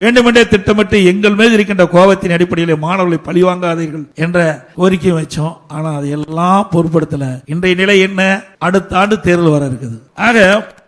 வேண்டுமென்றே திட்டமிட்டு எங்கள் மீது இருக்கின்ற கோபத்தின் அடிப்படையில் மாணவர்களை பழிவாங்காதீர்கள் என்ற கோரிக்கை வச்சோம். ஆனா அதையெல்லாம் பொருட்படுத்தல. இன்றைய நிலை என்ன? அடுத்த ஆண்டு தேர்தல் வர இருக்குது. ஆக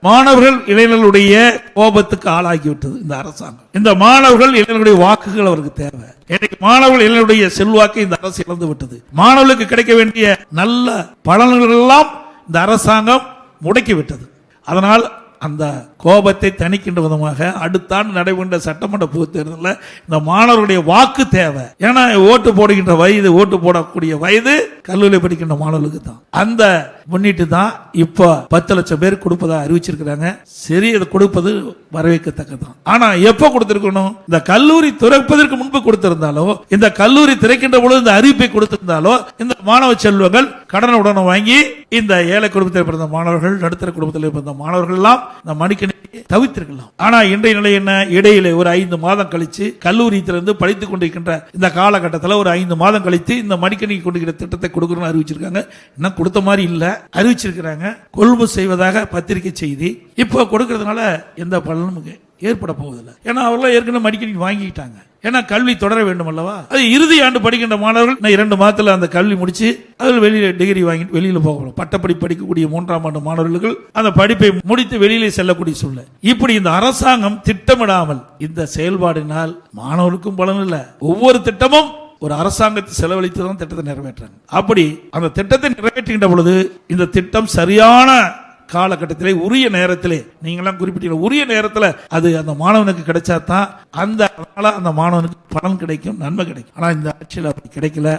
மாணவர்கள் இளைஞர்களுடைய கோபத்துக்கு ஆளாகிவிட்டது இந்த அரசாங்கம். இந்த மாணவர்கள் இளைஞர்களுடைய வாக்குகள் அவருக்கு தேவை. இன்னைக்கு மாணவர்கள் இளைஞருடைய செல்வாக்கை இந்த அரசு இழந்து விட்டது. மாணவர்களுக்கு கிடைக்க வேண்டிய நல்ல பலன்கள் எல்லாம் இந்த அரசாங்கம் முடக்கிவிட்டது. அதனால் அந்த கோபத்தை தணிக்கின்ற விதமாக அடுத்த ஆண்டு நடைபெற்ற சட்டமன்ற பொதுத் தேர்தலில் இந்த மாணவர்களுடைய வாக்கு தேவை. ஏன்னா ஓட்டு போடுகின்ற வயது, ஓட்டு போடக்கூடிய வயது கல்லூரி படிக்கின்ற மாணவர்களுக்கு தான். அந்த முன்னிட்டு தான் இப்ப 10 லட்சம் பேர் கொடுப்பதா அறிவிச்சிருக்கிறாங்க. சரி, அதை கொடுப்பது வரவேற்கத்தக்கதான். ஆனா எப்ப கொடுத்திருக்கணும்? இந்த கல்லூரி திறப்பதற்கு முன்பு கொடுத்திருந்தாலோ, இந்த கல்லூரி திறக்கின்ற பொழுது இந்த அறிவிப்பை கொடுத்திருந்தாலோ, இந்த மாணவ செல்வங்கள் கடனுடனே வாங்கி இந்த ஏழை குடும்பத்தில் பிறந்த மாணவர்கள், நடுத்தர குடும்பத்தில் பிறந்த மாணவர்கள் எல்லாம் இந்த மடிக்கணினி தவிர்த்திருக்கலாம். ஆனா இன்றைய நிலை என்ன? இடையில ஒரு 5 மாதம் கழிச்சு கல்லூரியிலிருந்து படித்துக் கொண்டிருக்கின்ற இந்த காலகட்டத்தில் ஒரு 5 மாதம் கழித்து இந்த மடிக்கணினி கொண்டிருக்கிற திட்டத்தை கொடுக்கணும்னு அறிவிச்சிருக்காங்க. இன்னும் கொடுத்த மாதிரி இல்ல, அறிவிச்சிருக்கிறாங்க. கொள்முதல் செய்வதாக பத்திரிகை செய்தி. இப்போ கொடுக்கறதுனால எந்த பலனும் ஏற்பட போவதில்லை. ஏன்னா அவர்கள் ஏற்கனவே மடிக்கணினி வாங்கிட்டாங்க. ஏன்னா கல்வி தொடர வேண்டும் அல்லவா? அது இறுதி ஆண்டு படிக்கின்ற மாணவர்கள் 2 மாதத்துல அந்த கல்வி முடிச்சு அதில் வெளியில டிகிரி வாங்கி வெளியில போகணும். பட்டப்படி படிக்கக்கூடிய 3ஆம் ஆண்டு மாணவர்கள் அந்த படிப்பை முடித்து வெளியிலே செல்லக்கூடிய சூழ்நிலை. இப்படி இந்த அரசாங்கம் திட்டமிடாமல் இந்த செயல்பாடினால் மாணவர்களுக்கும் பலன் இல்லை. ஒவ்வொரு திட்டமும் ஒரு அரசாங்கத்தை செலவழித்து தான் திட்டத்தை நிறைவேற்றாங்க. அப்படி அந்த திட்டத்தை நிறைவேற்றுகின்ற பொழுது இந்த திட்டம் சரியான காலகட்டத்திலே, உரிய நேரத்திலே, நீங்களாம் குறிப்பிட்ட உரிய நேரத்தில் அது அந்த மாணவனுக்கு கிடைச்சா தான் அந்த மாணவனுக்கு பலன் கிடைக்கும், நன்மை கிடைக்கும். ஆனா இந்த ஆட்சியில் அப்படி கிடைக்கல.